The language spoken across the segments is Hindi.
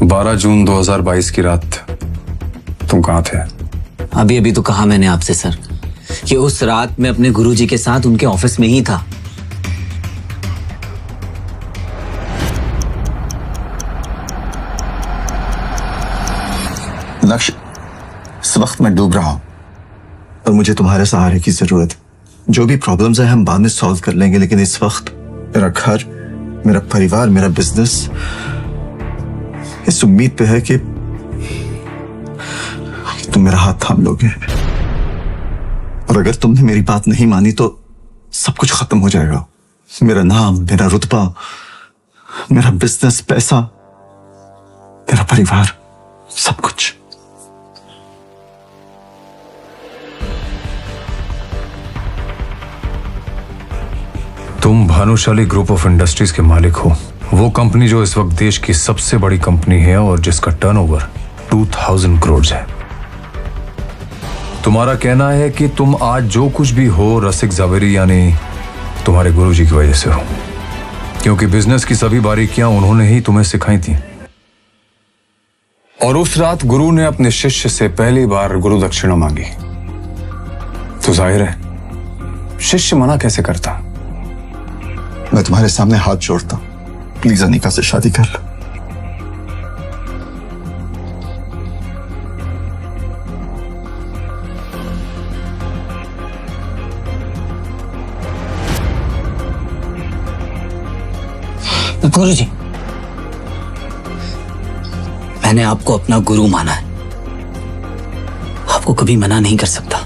12 जून 2022 की रात तुम कहाँ थे? अभी अभी तो कहा मैंने आपसे सर कि उस रात मैं अपने गुरुजी के साथ उनके ऑफिस में ही था। लक्ष्य, इस वक्त मैं डूब रहा हूं और मुझे तुम्हारे सहारे की जरूरत है। जो भी प्रॉब्लम्स है हम बाद में सॉल्व कर लेंगे, लेकिन इस वक्त मेरा घर, मेरा परिवार, मेरा बिजनेस इस उम्मीद पे है कि तुम मेरा हाथ थाम लोगे। और अगर तुमने मेरी बात नहीं मानी तो सब कुछ खत्म हो जाएगा। मेरा नाम, मेरा रुतबा, मेरा बिजनेस, पैसा, मेरा परिवार, सब कुछ। तुम भानुशाली ग्रुप ऑफ इंडस्ट्रीज के मालिक हो, वो कंपनी जो इस वक्त देश की सबसे बड़ी कंपनी है और जिसका टर्नओवर 2000 करोड़ है। तुम्हारा कहना है कि तुम आज जो कुछ भी हो रसिक जावेरी यानी तुम्हारे गुरुजी की वजह से हो, क्योंकि बिजनेस की सभी बारीकियां उन्होंने ही तुम्हें सिखाई थी। और उस रात गुरु ने अपने शिष्य से पहली बार गुरु दक्षिणा मांगी, तो जाहिर है शिष्य मना कैसे करता। मैं तुम्हारे सामने हाथ जोड़ता हूं, प्लीज अनिका से शादी कर लो। गुरुजी, मैंने आपको अपना गुरु माना है, आपको कभी मना नहीं कर सकता,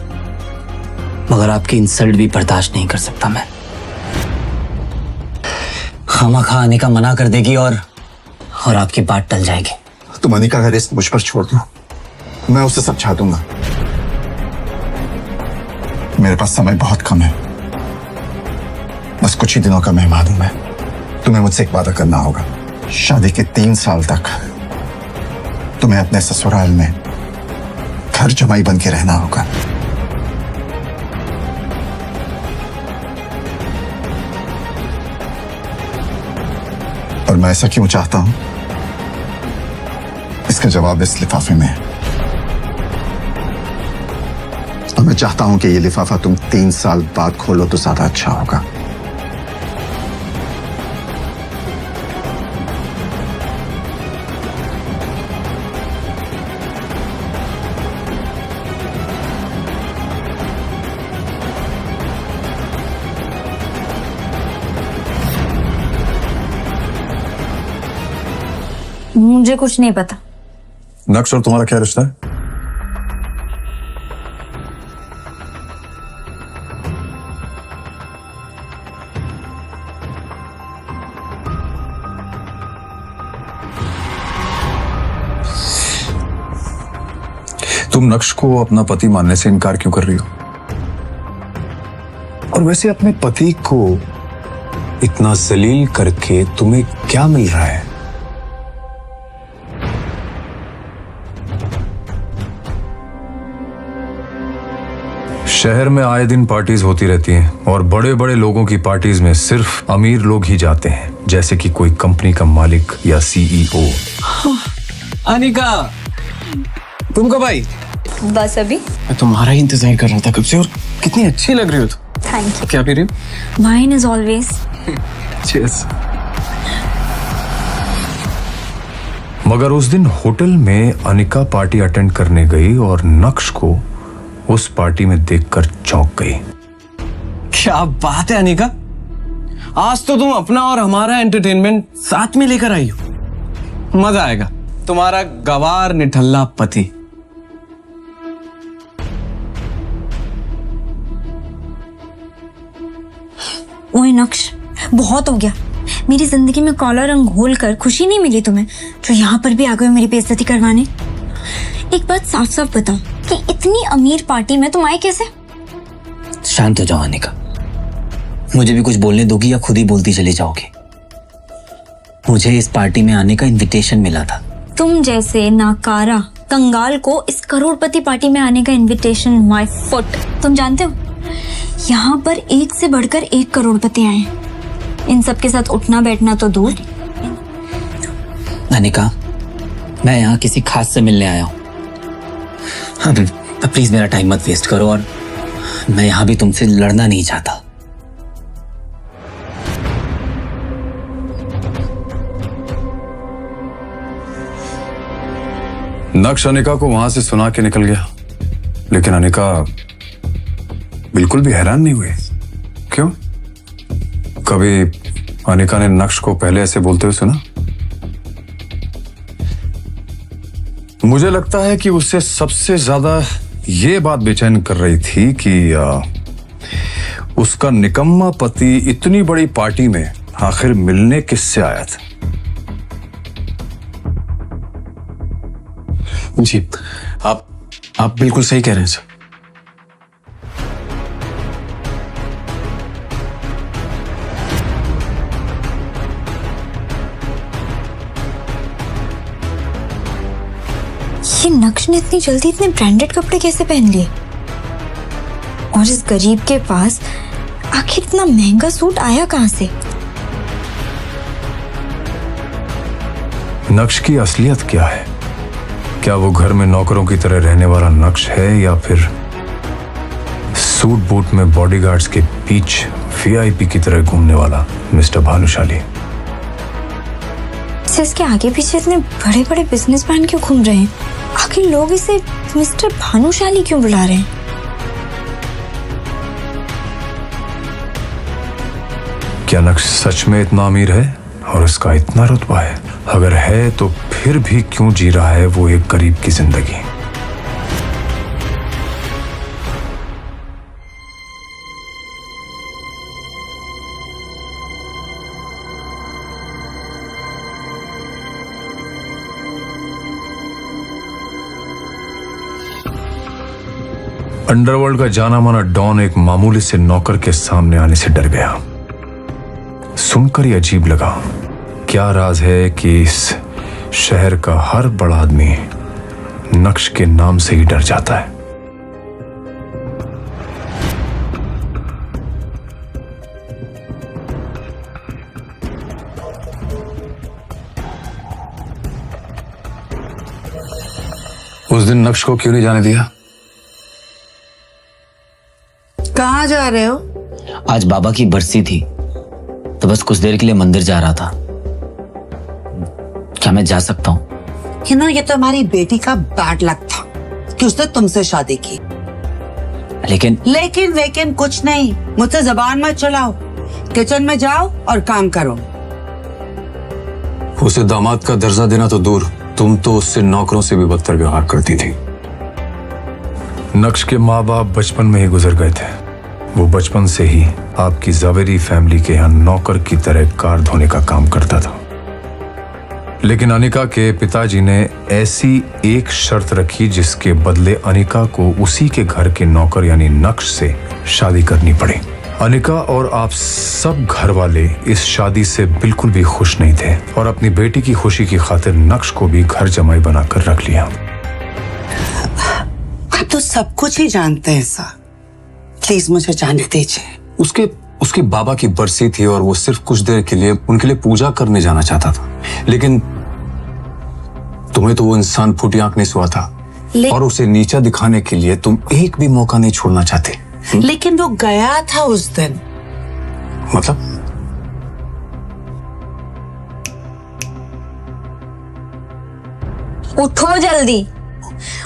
मगर आपकी इंसल्ट भी बर्दाश्त नहीं कर सकता मैं। खामखा अनिका मना कर देगी और आपकी बात टल जाएगी। तुम अनिका का रिस्क मुझ पर छोड़ दो, मैं उसे समझा दूंगा। मेरे पास समय बहुत कम है, बस कुछ ही दिनों का मेहमान हूं मैं। तुम्हें मुझसे एक वादा करना होगा, शादी के 3 साल तक तुम्हें अपने ससुराल में घर जमाई बन के रहना होगा। और मैं ऐसा क्यों चाहता हूं, इसका जवाब इस लिफाफे में है। और मैं चाहता हूं कि ये लिफाफा तुम 3 साल बाद खोलो तो ज्यादा अच्छा होगा। मुझे कुछ नहीं पता। नक्श और तुम्हारा क्या रिश्ता है? तुम नक्श को अपना पति मानने से इनकार क्यों कर रही हो? और वैसे अपने पति को इतना जलील करके तुम्हें क्या मिल रहा है? शहर में आए दिन पार्टीज होती रहती हैं और बड़े बड़े लोगों की पार्टीज में सिर्फ अमीर लोग ही जाते हैं, जैसे कि कोई कंपनी का मालिक या सीईओ। अनिका, तुम कब आई? बस अभी। मैं तुम्हारा ही इंतजार कर रहा था कब से, और कितनी अच्छी लग रही हो तुम। Thank you. क्या पी रही हो? Wine is always. चीयर्स। मगर उस दिन होटल में अनिका पार्टी अटेंड करने गई और नक्श को उस पार्टी में देखकर चौंक गई। क्या बात है अनिका, आज तो तुम अपना और हमारा एंटरटेनमेंट साथ में लेकर आई हो। मजा आएगा। तुम्हारा गवार निठल्ला पति। ओए नक्श, बहुत हो गया। मेरी जिंदगी में काला रंग घोल कर खुशी नहीं मिली तुम्हें, जो यहाँ पर भी आ गए हो मेरी बेइज्जती करवाने। एक बात साफ साफ बताओ कि इतनी अमीर पार्टी में तुम आए कैसे? शांत हो जाओ अनिका, मुझे भी कुछ बोलने दोगी या खुद ही बोलती चली जाओगी? मुझे इस पार्टी में आने का इनविटेशन मिला था। तुम जैसे नाकारा कंगाल को इस करोड़पति पार्टी में आने का इनविटेशन माय फुट। तुम जानते हो यहाँ पर एक से बढ़कर एक करोड़पति आए हैं। इन सब के साथ उठना बैठना तो दूर। अनिका, मैं यहाँ किसी खास से मिलने आया हूँ। हाँ, प्लीज मेरा टाइम मत वेस्ट करो, और मैं यहाँ भी तुमसे लड़ना नहीं चाहता। नक्श अनिका को वहां से सुना के निकल गया, लेकिन अनिका बिल्कुल भी हैरान नहीं हुई। क्यों? कभी अनिका ने नक्श को पहले ऐसे बोलते हुए सुना? मुझे लगता है कि उससे सबसे ज्यादा ये बात बेचैन कर रही थी कि उसका निकम्मा पति इतनी बड़ी पार्टी में आखिर मिलने किससे आया था। जी, आप बिल्कुल सही कह रहे हैं सर। ये नक्श ने इतनी जल्दी इतने ब्रांडेड कपड़े कैसे पहन लिए? और इस गरीब के पास आखिर इतना महंगा सूट आया कहां से? नक्श की असलियत क्या है? क्या वो घर में नौकरों की तरह रहने वाला नक्श है, या फिर सूट बूट में बॉडीगार्ड्स के बीच वीआईपी की तरह घूमने वाला मिस्टर भानुशाली? इसके आगे पीछे इतने बड़े बड़े बिजनेसमैन क्यों घूम रहे हैं? आखिर लोग इसे मिस्टर भानुशाली क्यों बुला रहे हैं? क्या नक्श सच में इतना अमीर है और उसका इतना रुतबा है? अगर है तो फिर भी क्यों जी रहा है वो एक गरीब की जिंदगी? अंडरवर्ल्ड का जाना माना डॉन एक मामूली से नौकर के सामने आने से डर गया। सुनकर ही अजीब लगा। क्या राज है कि इस शहर का हर बड़ा आदमी नक्श के नाम से ही डर जाता है? उस दिन नक्श को क्यों नहीं जाने दिया? कहाँ जा रहे हो? आज बाबा की बरसी थी, तो बस कुछ देर के लिए मंदिर जा रहा था। क्या मैं जा सकता हूँ? ये तो हमारी बेटी का बैड लक था कि उसने तुमसे शादी की। लेकिन कुछ नहीं, मुझसे जबान मत चलाओ। किचन में जाओ और काम करो। उसे दामाद का दर्जा देना तो दूर, तुम तो उससे नौकरों से भी बदतर व्यवहार करती थी। नक्श के माँ बाप बचपन में ही गुजर गए थे। वो बचपन से ही आपकी जवेरी फैमिली के यहाँ नौकर की तरह कार धोने का काम करता था। लेकिन अनिका के पिताजी ने ऐसी एक शर्त रखी जिसके बदले अनिका को उसी के घर के नौकर यानी नक्श से शादी करनी पड़ी। अनिका और आप सब घर वाले इस शादी से बिल्कुल भी खुश नहीं थे और अपनी बेटी की खुशी की खातिर नक्श को भी घर जमाई बनाकर रख लिया। आप तो सब कुछ ही जानते हैं सर, प्लीज मुझे जाने दीजिए। उसके बाबा की बरसी थी और वो सिर्फ कुछ देर के लिए उनके लिए पूजा करने जाना चाहता था, लेकिन तुम्हें तो वो इंसान फूटी आंख नहीं सुहा था और उसे नीचा दिखाने के लिए तुम एक भी मौका नहीं छोड़ना चाहते। लेकिन वो गया था उस दिन। मतलब? उठो जल्दी,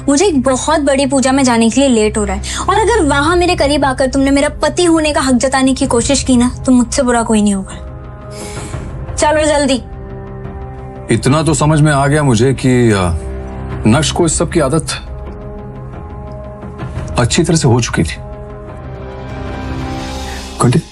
मुझे एक बहुत बड़ी पूजा में जाने के लिए लेट हो रहा है, और अगर वहां मेरे करीब आकर तुमने मेरा पति होने का हक जताने की कोशिश की ना, तो मुझसे बुरा कोई नहीं होगा। चलो जल्दी। इतना तो समझ में आ गया मुझे कि नक्श को इस सब की आदत अच्छी तरह से हो चुकी थी। कंटिन्यू।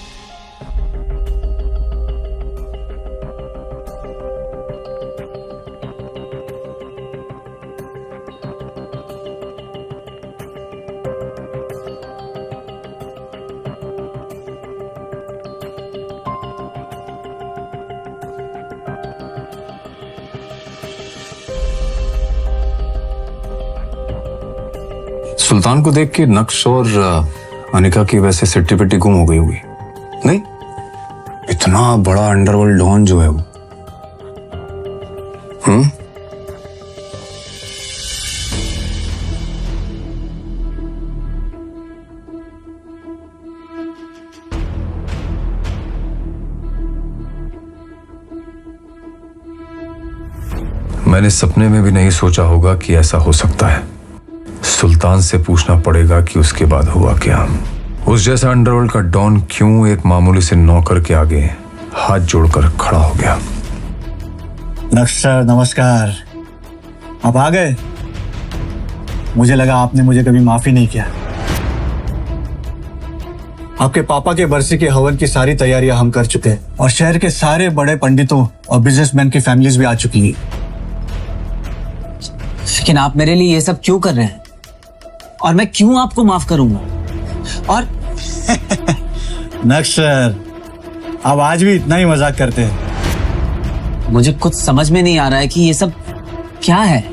सुल्तान को देख के नक्श और अनिका की वैसे सिट्टी पिट्टी गुम हो गई होगी। नहीं, इतना बड़ा अंडरवर्ल्ड डॉन जो है वो, मैंने सपने में भी नहीं सोचा होगा कि ऐसा हो सकता है। सुल्तान से पूछना पड़ेगा कि उसके बाद हुआ क्या। उस जैसा अंडरवर्ल्ड का डॉन क्यों एक मामूली से नौकर के आगे हाथ जोड़कर खड़ा हो गया। नक्श सर नमस्कार, आप आ गए। मुझे लगा आपने मुझे कभी माफी नहीं किया। आपके पापा के बरसी के हवन की सारी तैयारियां हम कर चुके हैं और शहर के सारे बड़े पंडितों और बिजनेसमैन की फैमिलीज भी आ चुकी हैं। लेकिन आप मेरे लिए ये सब क्यों कर रहे हैं और मैं क्यों आपको माफ करूंगा? और नक्श सर, आप आज भी इतना ही मजाक करते हैं। मुझे कुछ समझ में नहीं आ रहा है कि ये सब क्या है।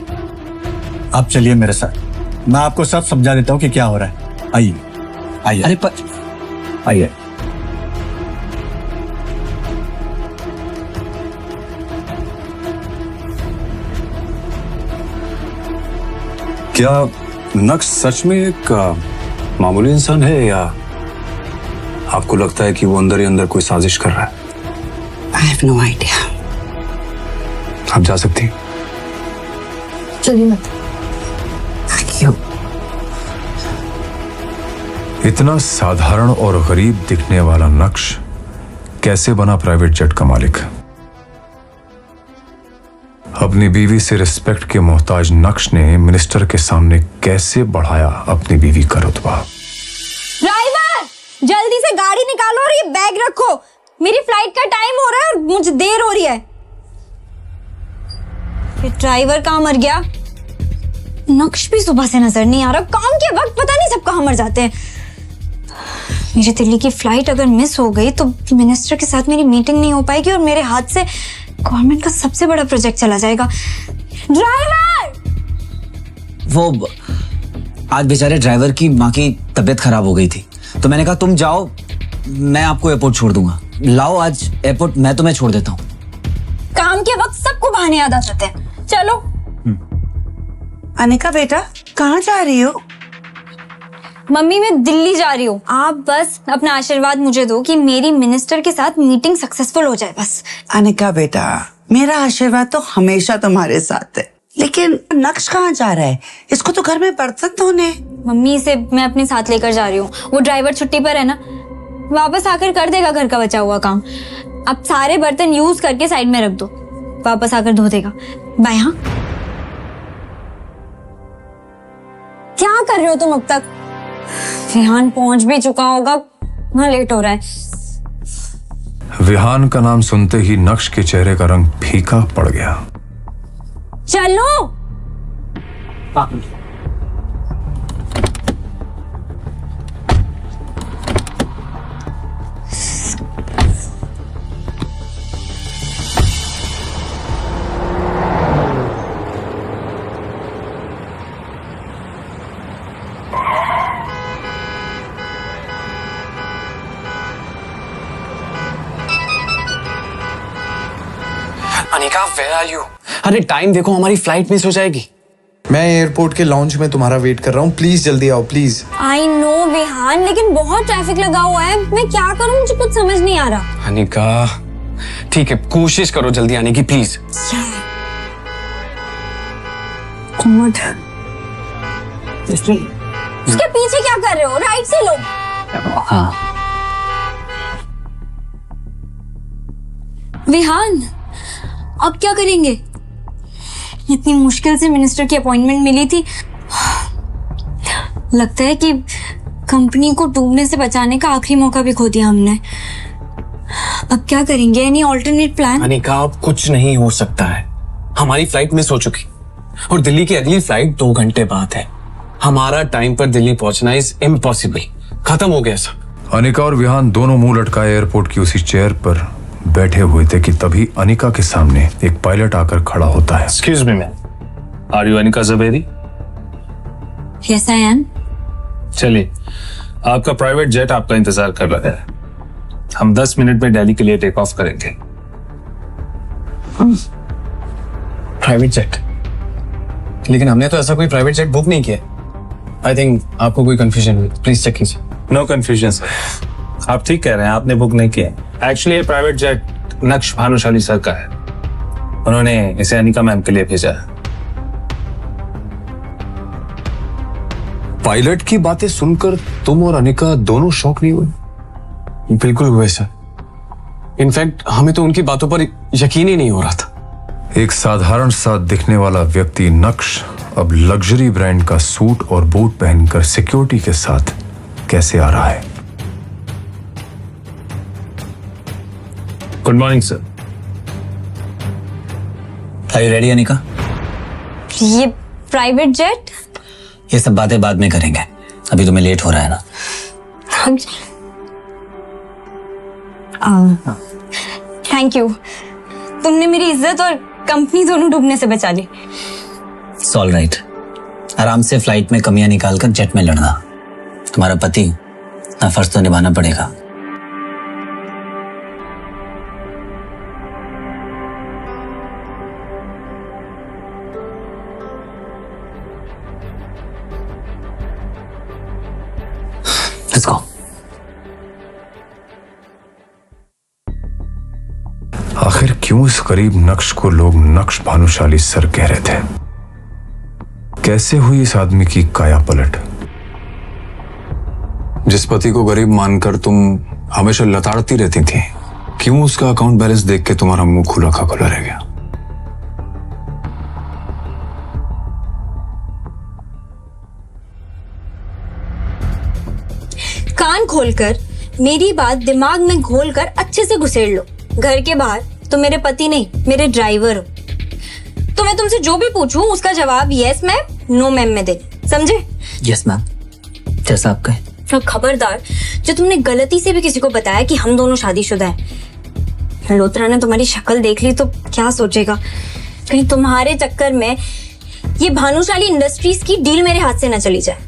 आप चलिए मेरे साथ, मैं आपको सब समझा देता हूँ कि क्या हो रहा है। आइए आइए। अरे आइए। क्या नक्श सच में एक मामूली इंसान है या आपको लगता है कि वो अंदर ही अंदर कोई साजिश कर रहा है? I have no idea. आप जा सकती हैं। चलिए मत। क्यों? इतना साधारण और गरीब दिखने वाला नक्श कैसे बना प्राइवेट जेट का मालिक। अपनी बीवी से रिस्पेक्ट के मोहताज नक्श ने मिनिस्टर के सामने कैसे बढ़ाया अपनी बीवी का रुतबा। ड्राइवर, जल्दी से गाड़ी निकालो और ये बैग रखो। मेरी फ्लाइट का टाइम हो रहा है और मुझे देर हो रही है। ये ड्राइवर कहाँ मर गया? नक्श भी सुबह से नजर नहीं आ रहा। काम के वक्त पता नहीं सब कहाँ मर जाते हैं। मेरी दिल्ली की फ्लाइट अगर मिस हो गई तो मिनिस्टर के साथ मेरी मीटिंग नहीं हो पाएगी और मेरे हाथ से गवर्नमेंट का सबसे बड़ा प्रोजेक्ट चला जाएगा। ड्राइवर! वो आज बेचारे ड्राइवर की माँ की तबीयत खराब हो गई थी तो मैंने कहा तुम जाओ, मैं आपको एयरपोर्ट छोड़ दूंगा। लाओ आज एयरपोर्ट मैं तुम्हें छोड़ देता हूँ। काम के वक्त सबको बहाने याद आ जाते हैं। चलो। अनिका बेटा, कहाँ जा रही हो? मम्मी मैं दिल्ली जा रही हूँ। आप बस अपना आशीर्वाद मुझे दो कि मेरी मिनिस्टर के साथ मीटिंग सक्सेसफुल हो जाए बस। अनिका बेटा, मेरा आशीर्वाद तो हमेशा तुम्हारे साथ है, लेकिन नक्श कहाँ जा रहा है? इसको तो घर में बर्तन धोने। मम्मी इसे मैं अपने साथ लेकर जा रही हूँ। वो ड्राइवर छुट्टी पर है ना, वापस आकर कर देगा घर का बचा हुआ काम। अब सारे बर्तन यूज करके साइड में रख दो, वापस आकर धो देगा। बाय। हाँ, क्या कर रहे हो तुम अब तक? विहान पहुंच भी चुका होगा, वहां लेट हो रहा है। विहान का नाम सुनते ही नक्श के चेहरे का रंग फीका पड़ गया। चलो। Anika, where are you? अरे टाइम देखो, हमारी फ्लाइट मिस हो जाएगी। मैं एयरपोर्ट के लॉन्च में तुम्हारा वेट कर रहा हूँ, प्लीज जल्दी आओ प्लीज। आई नो विहान, लेकिन बहुत ट्रैफिक लगा हुआ है। मैं क्या करूं, मुझे कुछ समझ नहीं आ रहा। अनिका ठीक है, कोशिश करो जल्दी आने की प्लीज। उसके पीछे क्या कर रहे हो? राइट से लो। हाँ विहान, अब क्या करेंगे? इतनी मुश्किल से मिनिस्टर की अपॉइंटमेंट मिली थी। लगता है कि कंपनी को डूबने से बचाने का आखिरी मौका भी खो दिया हमने। अब क्या करेंगे? Any alternate plan? अनिका, अब कुछ नहीं हो सकता है। हमारी फ्लाइट मिस हो चुकी और दिल्ली की अगली फ्लाइट 2 घंटे बाद है। हमारा टाइम पर दिल्ली पहुंचना इज इम्पॉसिबल। खत्म हो गया सब। अनिका और विहान दोनों मुंह लटकाए एयरपोर्ट की उसी चेयर पर बैठे हुए थे कि तभी अनिका के सामने एक पायलट आकर खड़ा होता है। Excuse me ma'am, are you Anika Javeri? Yes I am. चलिए, आपका प्राइवेट जेट आपका इंतजार कर रहा है। हम 10 मिनट में दिल्ली के लिए टेक ऑफ करेंगे। Private jet? लेकिन हमने तो ऐसा कोई प्राइवेट जेट बुक नहीं किया। आई थिंक आपको कोई कंफ्यूजन हुई, प्लीज चेक कीजिए। नो कंफ्यूजन सर, आप ठीक कह रहे हैं, आपने बुक नहीं किया। एक्चुअली ये प्राइवेट जेट नक्श भानुशाली सर का है उन्होंने इसे अनिका मैम के लिए भेजा है। पायलट की बातें सुनकर तुम और अनिका दोनों शॉक नहीं हुए? बिल्कुल हुए सर। इनफैक्ट हमें तो उनकी बातों पर यकीन ही नहीं हो रहा था। एक साधारण सा दिखने वाला व्यक्ति नक्श अब लग्जरी ब्रांड का सूट और बूट पहनकर सिक्योरिटी के साथ कैसे आ रहा है? Good morning sir. Are you ready Anika? ये प्राइवेट जेट? ये सब बातें बाद में करेंगे, अभी तुम्हें लेट हो रहा है ना। थैंक यू, तुमने मेरी इज्जत और कंपनी दोनों डूबने से बचा ली। इट्स ऑल राइट, आराम से फ्लाइट में कमियां निकालकर जेट में लड़ना। तुम्हारा पति ना, फर्ज तो निभाना पड़ेगा। Let's go. आखिर क्यों इस गरीब नक्श को लोग नक्श भानुशाली सर कह रहे थे? कैसे हुई इस आदमी की काया पलट? जिस पति को गरीब मानकर तुम हमेशा लताड़ती रहती थी, क्यों उसका अकाउंट बैलेंस देख के तुम्हारा मुंह खुला का खुला रह गया? कान खोलकर मेरी बात दिमाग में घोलकर अच्छे से घुसेड़ लो। घर के बाहर तो मेरे पति नहीं, मेरे ड्राइवर हो। तो मैं तुमसे जो भी पूछूं उसका जवाब यस मैम, नो मैम में दे, समझे? यस मैम, जैसा आप कहें। और खबरदार, जो तुमने गलती से भी किसी को बताया कि हम दोनों शादीशुदा हैं, मल्होत्रा ने तुम्हारी शक्ल देख ली तो क्या सोचेगा? कहीं तुम्हारे चक्कर में ये भानुशाली इंडस्ट्रीज की डील मेरे हाथ से न चली जाए।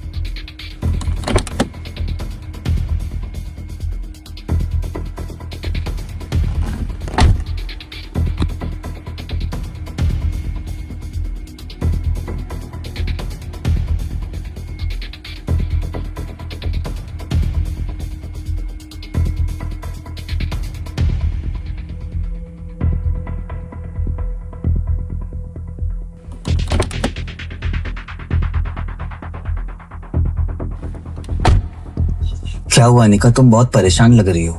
क्या हुआ अनिका, तुम बहुत परेशान लग रही हो।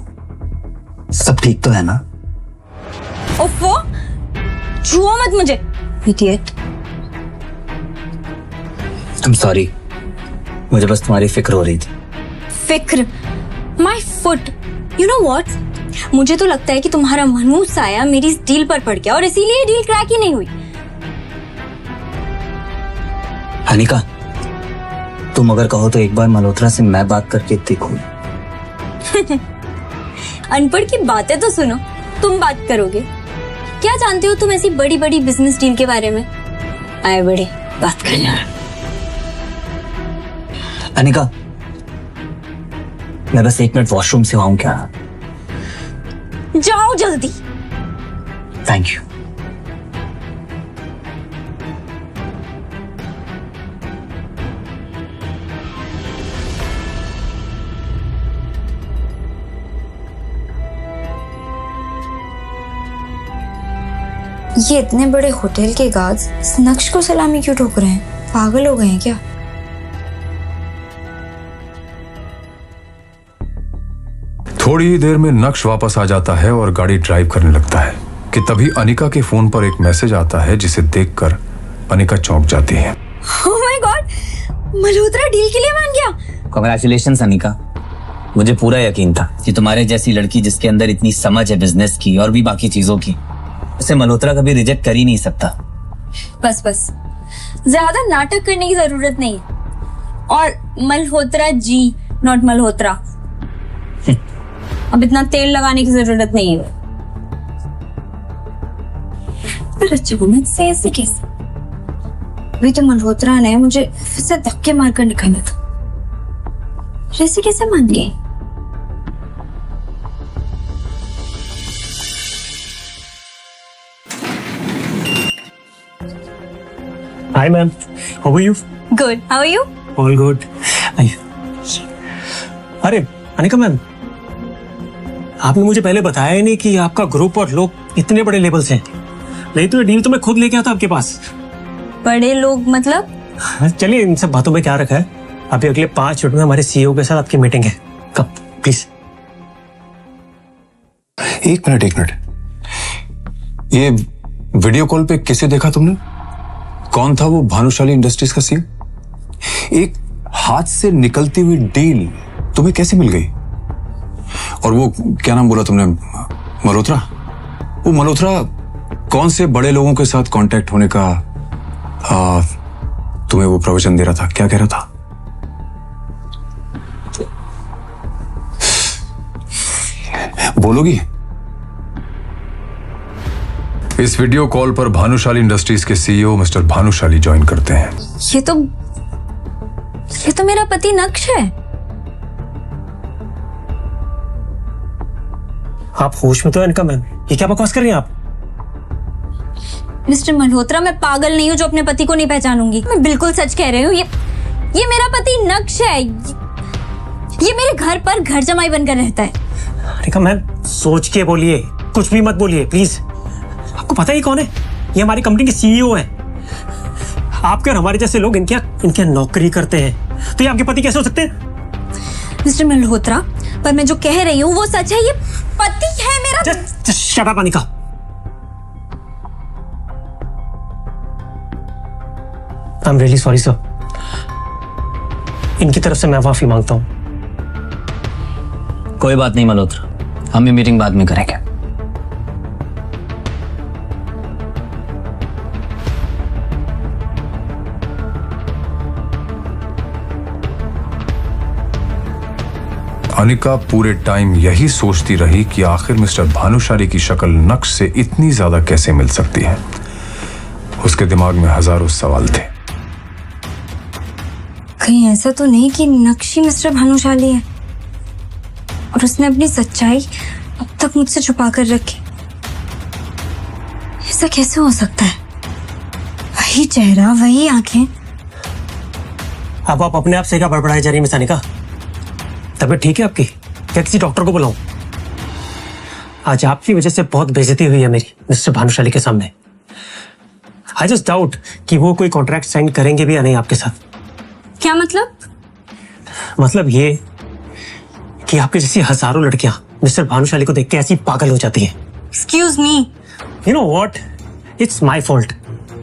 सब ठीक तो है ना? ओफो, छुओ मत मुझे, इडियट। I'm sorry, मुझे बस तुम्हारी फिक्र हो रही थी। फिक्र? My foot. You know what, मुझे तो लगता है कि तुम्हारा मनहूस साया मेरी इस डील पर पड़ गया और इसीलिए डील क्रैक ही नहीं हुई। अनिका, तुम अगर कहो तो एक बार मल्होत्रा से मैं बात करके देखूं। अनपढ़ की बातें तो सुनो, तुम बात करोगे? क्या जानते हो तुम ऐसी बड़ी बड़ी बिजनेस डील के बारे में? आए बड़े बात करना। अनिका, मैं बस 1 मिनट वॉशरूम से आऊं क्या? जाओ जल्दी। Thank you. ये इतने बड़े होटल के गार्ड्स इस नक्श को सलामी क्यों ठोक रहे हैं? पागल हो गए हैं क्या? थोड़ी ही देर में नक्श वापस आ जाता है और गाड़ी ड्राइव करने लगता है कि तभी अनिका के फोन पर एक मैसेज आता है जिसे देखकर अनिका चौंक जाती है। Oh my God, Malhotra deal के लिए मान गया। कांग्रेचुलेशंस अनिका, मुझे पूरा यकीन था कि तुम्हारे जैसी लड़की जिसके अंदर इतनी समझ है बिजनेस की और भी बाकी चीजों की, उसे मल्होत्रा कभी रिजेक्ट कर ही नहीं सकता। बस बस, ज्यादा नाटक करने की जरूरत नहीं है। और मल्होत्रा जी, नॉट मल्होत्रा। अब इतना तेल लगाने की जरूरत नहीं है। पर अचानक से ऐसे कैसे? अभी तो मल्होत्रा ने मुझे फिर से धक्के मारकर निकाला था, ऐसे कैसे मान गए? Hi ma'am, how are you? Good, how are you? All good. अरे अनिका मैम, आपने मुझे पहले बताया ही नहीं कि आपका ग्रुप और लोग इतने बड़े लेवल से हैं। नहीं तो ये डील तो मैं खुद लेके आता आपके पास। बड़े लोग मतलब? चलिए इन सब बातों में क्या रखा है, अभी अगले 5 मिनट में हमारे सीईओ के साथ आपकी मीटिंग है। कब प्लीज। एक मिनट, ये वीडियो कॉल पे किसे देखा तुमने? कौन था वो भानुशाली इंडस्ट्रीज का सीईओ? एक हाथ से निकलती हुई डील तुम्हें कैसे मिल गई? और वो क्या नाम बोला तुमने, मल्होत्रा? वो मल्होत्रा कौन से बड़े लोगों के साथ कांटेक्ट होने का तुम्हें वो प्रवचन दे रहा था, क्या कह रहा था? बोलोगी? इस वीडियो कॉल पर भानुशाली इंडस्ट्रीज के सीईओ मिस्टर भानुशाली ज्वाइन करते हैं। ये तो मेरा पति नक्श है। आप होश में तो है इनका मैम, ये क्या बकवास कर रही हैं आप? मिस्टर मल्होत्रा, मैं पागल नहीं हूँ जो अपने पति को नहीं पहचानूंगी। मैं बिल्कुल सच कह रही हूँ। ये मेरा पति नक्श है। ये मेरे घर पर घर जमाई बनकर रहता है। अनिका मैम, सोच के बोलिए, कुछ भी मत बोलिए प्लीज। आपको पता ही कौन है? ये हमारी कंपनी के सीईओ है। आपके और हमारे जैसे लोग इनके नौकरी करते हैं, तो ये आपके पति कैसे हो सकते हैं? मिस्टर मल्होत्रा, पर मैं जो कह रही हूँ वो सच है। ये पति है मेरा। Just shut up, Anika. I'm really sorry, sir. इनकी तरफ से मैं माफी मांगता हूँ। कोई बात नहीं मल्होत्रा, हम ये मीटिंग बाद में करेंगे। अनिका पूरे टाइम यही सोचती रही कि आखिर मिस्टर भानुशाली की शक्ल नक्श से इतनी ज्यादा कैसे मिल सकती है। उसके दिमाग में हजारों सवाल थे। कहीं ऐसा तो नहीं कि नक्श ही मिस्टर भानुशाली है और उसने अपनी सच्चाई अब तक मुझसे छुपा कर रखी? ऐसा कैसे हो सकता है? वही चेहरा, वही आंखें। अब आप अपने आप से क्या बड़बड़ाई जा रही मिस अनिका? तबीयत ठीक है आपकी? क्या किसी डॉक्टर को बुलाऊं? आज आपकी वजह से बहुत बेइज्जती हुई है मेरी मिस्टर भानुशाली के सामने। आई जस्ट डाउट कि वो कोई कॉन्ट्रैक्ट साइन करेंगे भी या नहीं आपके साथ। क्या मतलब? मतलब ये कि आपके जैसी हजारों लड़कियां मिस्टर भानुशाली को देख के ऐसी पागल हो जाती हैं। Excuse me. You know what, it's my fault.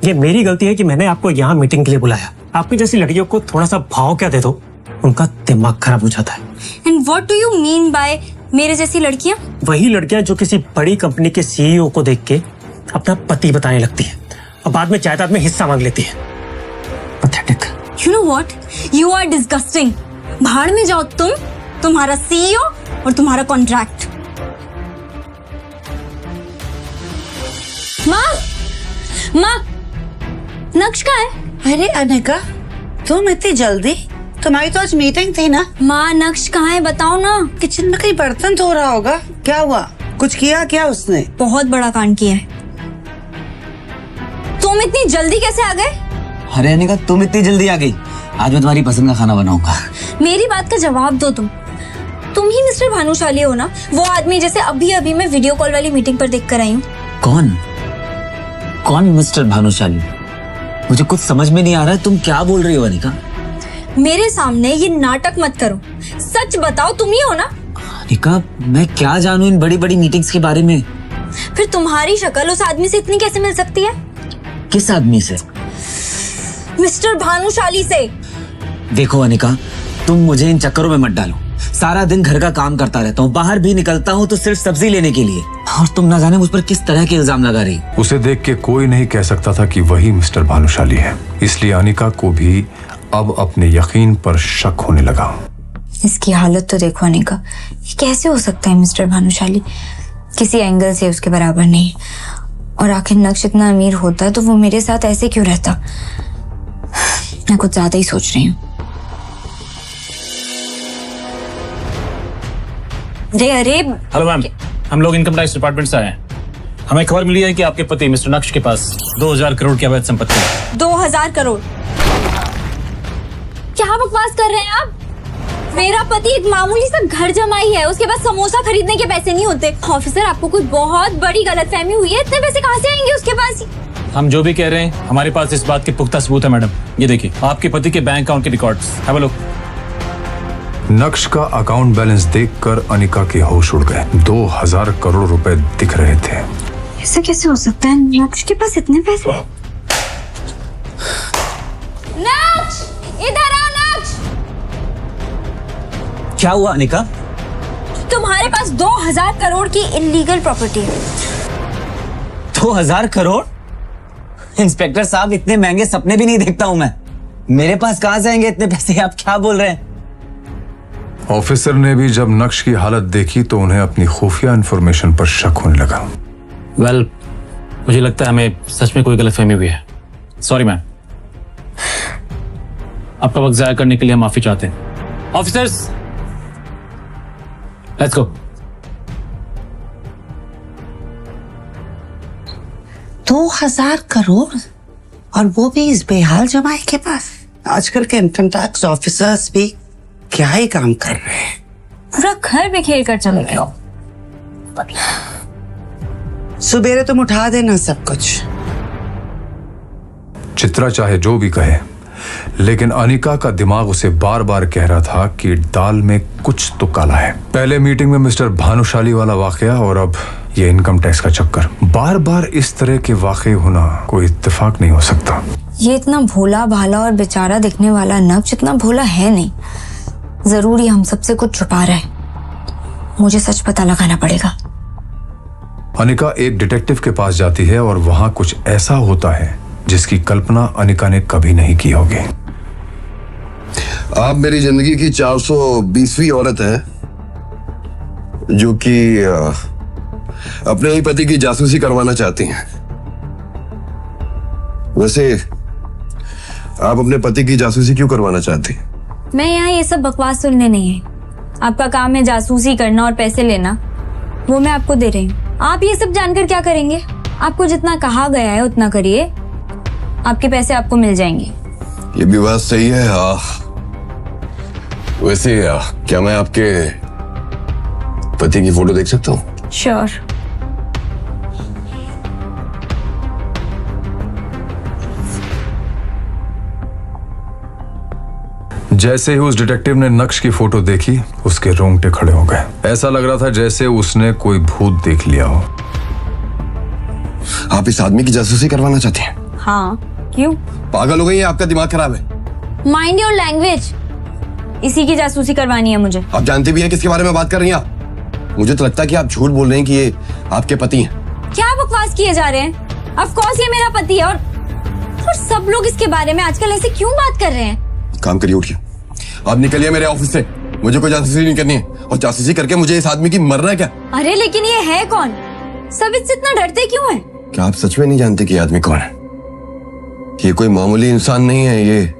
ये मेरी गलती है कि मैंने आपको यहाँ मीटिंग के लिए बुलाया। आपकी जैसी लड़कियों को थोड़ा सा भाव क्या दे दो, उनका दिमाग खराब हो जाता है। And what do you mean by मेरे जैसी लड़कियां? वही लड़कियां जो किसी बड़ी कंपनी के सीईओ को देख के अपना पति बताने लगती है और बाद में जायदाद में हिस्सा मांग लेती है। Pathetic. You know what, you are disgusting. भाड़ में जाओ तुम, तुम्हारा सीईओ और तुम्हारा कॉन्ट्रैक्ट। माँ, नक्श कहाँ है? अरे अनिका, तुम इतनी जल्दी? तुम्हारी तो आज मीटिंग थी ना। माँ, नक्श कहाँ है बताओ ना। किचन में कहीं बर्तन धो रहा होगा। क्या हुआ? कुछ किया क्या उसने? बहुत बड़ा कांड किया है। तुम इतनी जल्दी कैसे आ गए? अरे अनिका, तुम इतनी जल्दी आ गई? आज मैं तुम्हारी पसंद का खाना बनाऊंगा। मेरी बात का जवाब दो। तुम ही मिस्टर भानुशाली हो ना, वो आदमी जैसे अभी मैं वीडियो कॉल वाली मीटिंग पर देख कर आई हूँ। कौन मिस्टर भानुशाली? मुझे कुछ समझ में नहीं आ रहा है, तुम क्या बोल रही हो अनिका? मेरे सामने ये नाटक मत करो, सच बताओ, तुम ही हो ना? अनिका, मैं क्या जानूं इन बड़ी बड़ी मीटिंग्स के बारे में। फिर तुम्हारी शक्ल उस आदमी से इतनी कैसे मिल सकती है? किस आदमी से? मिस्टर भानुशाली से। देखो अनिका, तुम मुझे इन चक्करों में मत डालो। सारा दिन घर का काम करता रहता हूँ, बाहर भी निकलता हूँ तो सिर्फ सब्जी लेने के लिए, और तुम ना जाने मुझ पर किस तरह के इल्जाम लगा रही। उसे देख के कोई नहीं कह सकता था कि वही मिस्टर भानुशाली है, इसलिए अनिका को भी अब अपने यकीन पर शक होने लगा। इसकी हालत तो देखो अनिका, ये कैसे हो सकता है मिस्टर भानुशाली? किसी एंगल से उसके बराबर नहीं। और आखिर नक्श इतना अमीर होता तो वो मेरे साथ ऐसे क्यों रहता? मैं कुछ ज्यादा ही सोच रही हूँ। अरे हेलो मैम, हम लोग इनकम टैक्स डिपार्टमेंट से आए हैं। हमें खबर मिली है कि आपके पति मिस्टर नक्श के पास 2000 करोड़ की अवैध संपत्ति है। 2000 करोड़? क्या बकवास कर रहे हैं आप? मेरा पति एक मामूली सा घर जमाई है, उसके पास समोसा खरीदने के पैसे नहीं होते। ऑफिसर, आपको कोई बहुत बड़ी गलतफहमी हुई है। इतने पैसे कहाँ से आएंगे उसके पास? हम जो भी कह रहे हैं हमारे पास इस बात के पुख्ता सबूत है मैडम। ये देखिए आपके पति के बैंक अकाउंट के रिकॉर्ड्स। Have a look. नक्श का अकाउंट बैलेंस देखकर अनिका के होश उड़ गए। 2000 करोड़ रुपए दिख रहे थे। ऐसा कैसे हो सकता है? नक्श के पास इतने पैसे? नक्श, इधर आ नक्श। क्या हुआ अनिका? तुम्हारे पास 2000 करोड़ की इलीगल प्रॉपर्टी है। 2000 करोड़? इंस्पेक्टर साहब, इतने महंगे सपने भी नहीं देखता हूं मैं। मेरे पास कहां से आएंगे इतने पैसे? आप क्या बोल रहे हैं? ऑफिसर ने भी जब नक्श की हालत देखी तो उन्हें अपनी खुफिया इंफॉर्मेशन पर शक होने लगा। वेल, मुझे लगता है हमें सच में कोई गलतफहमी हुई है। सॉरी मैम, आपका वक्त जाया करने के लिए हम माफी चाहते हैं। Officers, let's go. 2000 करोड़, और वो भी इस बेहाल जमाई के पास। आजकल के इनकम टैक्स ऑफिसर्स भी क्या ही काम कर रहे हैं। पूरा घर बिखेर कर चले गए। सुबेरे तुम उठा देना सब कुछ। चित्रा चाहे जो भी कहे, लेकिन अनिका का दिमाग उसे बार बार कह रहा था कि दाल में कुछ तो काला है। पहले मीटिंग में मिस्टर भानुशाली वाला वाकया और अब ये इनकम टैक्स का चक्कर। बार बार इस तरह के वाकये होना कोई इत्तेफाक नहीं हो सकता। ये इतना भोला भाला और बेचारा दिखने वाला नक्श इतना भोला है नहीं। जरूर ये हम सबसे कुछ छुपा रहा है। मुझे सच पता लगाना पड़ेगा। अनिका एक डिटेक्टिव के पास जाती है और वहां कुछ ऐसा होता है जिसकी कल्पना अनिका ने कभी नहीं की होगी। आप मेरी जिंदगी की 420वीं औरत है जो कि अपने ही पति की जासूसी करवाना चाहती हैं। वैसे आप अपने पति की जासूसी क्यों करवाना चाहती हैं? मैं यहाँ ये सब बकवास सुनने नहीं है। आपका काम है जासूसी करना और पैसे लेना, वो मैं आपको दे रही हूँ। आप ये सब जानकर क्या करेंगे? आपको जितना कहा गया है उतना करिए, आपके पैसे आपको मिल जाएंगे। ये भी बात सही है। वैसे क्या मैं आपके पति की फोटो देख सकता हूँ? श्योर। जैसे ही उस डिटेक्टिव ने नक्श की फोटो देखी, उसके रोंगटे खड़े हो गए। ऐसा लग रहा था जैसे उसने कोई भूत देख लिया हो। आप इस आदमी की जासूसी करवाना चाहते हैं? हाँ, क्यों? पागल हो गई हैं? आपका दिमाग खराब है। Mind your language. इसी की जासूसी करवानी है मुझे। आप जानते भी हैं किसके बारे में बात कर रही हैं आप? मुझे तो लगता है कि आप झूठ बोल रहे हैं कि ये आपके पति हैं। क्या बकवास किए जा रहे हैं? ऑफ कोर्स ये मेरा पति है और सब लोग इसके बारे में आजकल ऐसे क्यों बात कर रहे हैं? काम करिए, उठिए। आप निकलिए मेरे ऑफिस से। मुझे कोई जासूसी नहीं करनी है, और जासूसी करके मुझे इस आदमी की मरना है क्या? अरे लेकिन ये है कौन? सब इससे इतना डरते क्यों हैं? क्या आप सच में नहीं जानते कि ये आदमी कौन है? ये कोई मामूली इंसान नहीं है, ये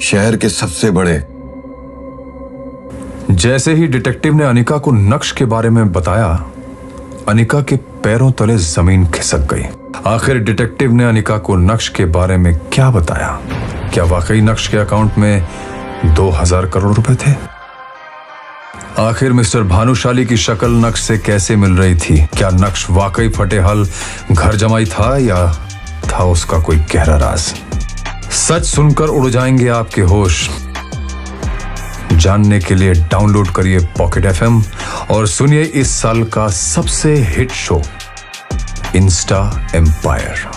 शहर के सबसे बड़े। जैसे ही डिटेक्टिव ने अनिका को नक्श के बारे में बताया, अनिका के पैरों तले जमीन खिसक गई। आखिर डिटेक्टिव ने अनिका को नक्श के बारे में क्या बताया? क्या वाकई नक्श के अकाउंट में 2000 करोड़ रुपए थे? आखिर मिस्टर भानुशाली की शक्ल नक्श से कैसे मिल रही थी? क्या नक्श वाकई फटेहल घर जमाई था या था उसका कोई गहरा राज? सच सुनकर उड़ जाएंगे आपके होश। जानने के लिए डाउनलोड करिए पॉकेट FM और सुनिए इस साल का सबसे हिट शो इंस्टा एम्पायर।